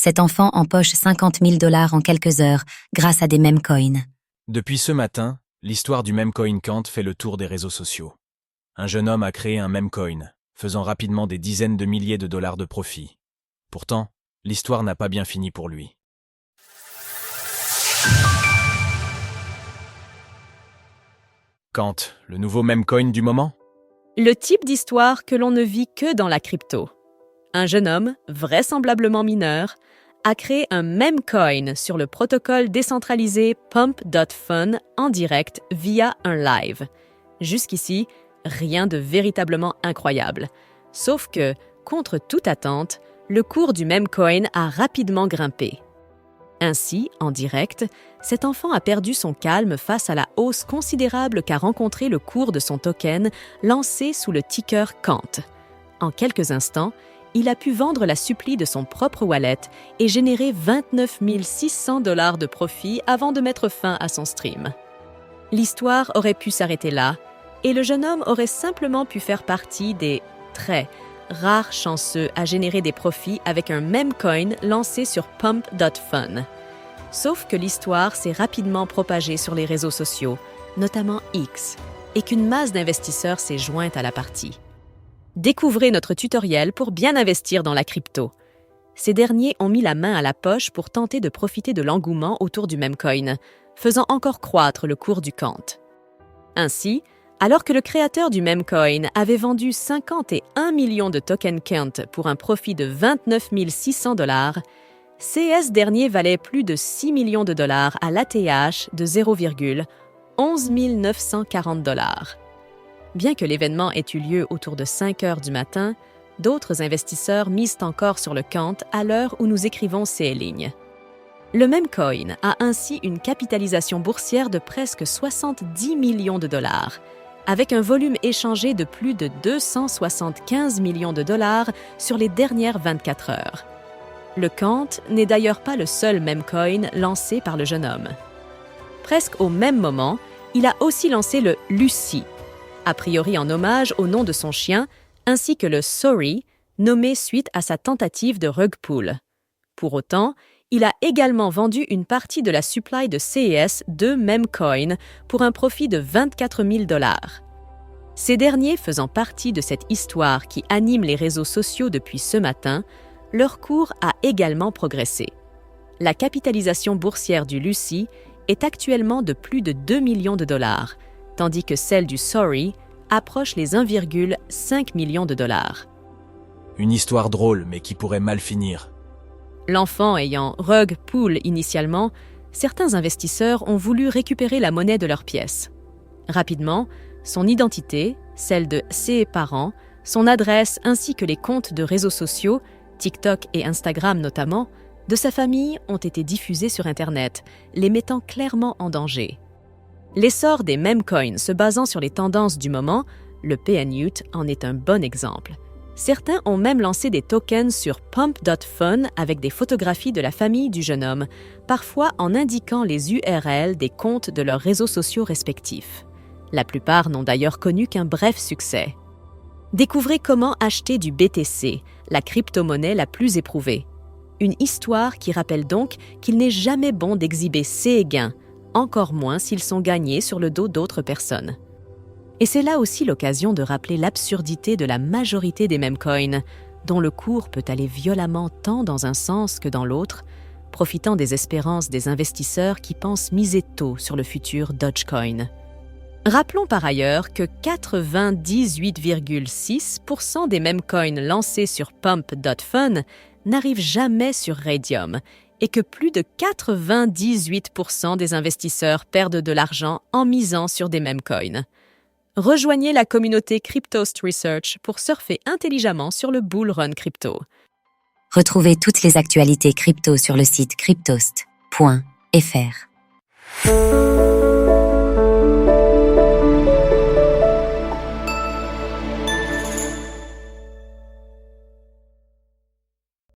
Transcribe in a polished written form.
Cet enfant empoche 50 000 $ en quelques heures grâce à des meme coins. Depuis ce matin, l'histoire du meme coin Kant fait le tour des réseaux sociaux. Un jeune homme a créé un meme coin, faisant rapidement des dizaines de milliers de dollars de profit. Pourtant, l'histoire n'a pas bien fini pour lui. Kant, le nouveau meme coin du moment? Le type d'histoire que l'on ne vit que dans la crypto. Un jeune homme, vraisemblablement mineur, a créé un meme coin sur le protocole décentralisé Pump.fun en direct via un live. Jusqu'ici, rien de véritablement incroyable. Sauf que, contre toute attente, le cours du meme coin a rapidement grimpé. Ainsi, en direct, cet enfant a perdu son calme face à la hausse considérable qu'a rencontré le cours de son token lancé sous le ticker Kant. En quelques instants, il a pu vendre la supplie de son propre wallet et générer 29 600 $ de profit avant de mettre fin à son stream. L'histoire aurait pu s'arrêter là, et le jeune homme aurait simplement pu faire partie des très rares chanceux à générer des profits avec un meme coin lancé sur Pump.fun. Sauf que l'histoire s'est rapidement propagée sur les réseaux sociaux, notamment X, et qu'une masse d'investisseurs s'est jointe à la partie. Découvrez notre tutoriel pour bien investir dans la crypto. Ces derniers ont mis la main à la poche pour tenter de profiter de l'engouement autour du meme coin, faisant encore croître le cours du Kant. Ainsi, alors que le créateur du meme coin avait vendu 51 millions de tokens Kant pour un profit de 29 600 $, CS dernier valait plus de 6 millions de dollars à l'ATH de 0,11 940 $. Bien que l'événement ait eu lieu autour de 5 heures du matin, d'autres investisseurs misent encore sur le Kant à l'heure où nous écrivons ces lignes. Le meme coin a ainsi une capitalisation boursière de presque 70 millions de dollars, avec un volume échangé de plus de 275 millions de dollars sur les dernières 24 heures. Le Kant n'est d'ailleurs pas le seul meme coin lancé par le jeune homme. Presque au même moment, il a aussi lancé le Lucy, a priori en hommage au nom de son chien, ainsi que le Sorry, nommé suite à sa tentative de rug pull. Pour autant, il a également vendu une partie de la supply de CES de meme coin pour un profit de 24 000 $. Ces derniers faisant partie de cette histoire qui anime les réseaux sociaux depuis ce matin, leur cours a également progressé. La capitalisation boursière du Lucy est actuellement de plus de 2 millions de dollars, tandis que celle du Sorry approche les 1,5 million de dollars. Une histoire drôle, mais qui pourrait mal finir. L'enfant ayant rug pull initialement, certains investisseurs ont voulu récupérer la monnaie de leurs pièces. Rapidement, son identité, celle de ses parents, son adresse ainsi que les comptes de réseaux sociaux, TikTok et Instagram notamment, de sa famille ont été diffusés sur Internet, les mettant clairement en danger. L'essor des meme coins se basant sur les tendances du moment, le PNUT en est un bon exemple. Certains ont même lancé des tokens sur Pump.fun avec des photographies de la famille du jeune homme, parfois en indiquant les URL des comptes de leurs réseaux sociaux respectifs. La plupart n'ont d'ailleurs connu qu'un bref succès. Découvrez comment acheter du BTC, la crypto-monnaie la plus éprouvée. Une histoire qui rappelle donc qu'il n'est jamais bon d'exhiber ses gains, encore moins s'ils sont gagnés sur le dos d'autres personnes. Et c'est là aussi l'occasion de rappeler l'absurdité de la majorité des meme coins, dont le cours peut aller violemment tant dans un sens que dans l'autre, profitant des espérances des investisseurs qui pensent miser tôt sur le futur Dogecoin. Rappelons par ailleurs que 98,6% des meme coins lancés sur Pump.fun n'arrivent jamais sur Raydium et que plus de 98% des investisseurs perdent de l'argent en misant sur des meme coins. Rejoignez la communauté Cryptost Research pour surfer intelligemment sur le bull run crypto. Retrouvez toutes les actualités crypto sur le site cryptost.fr.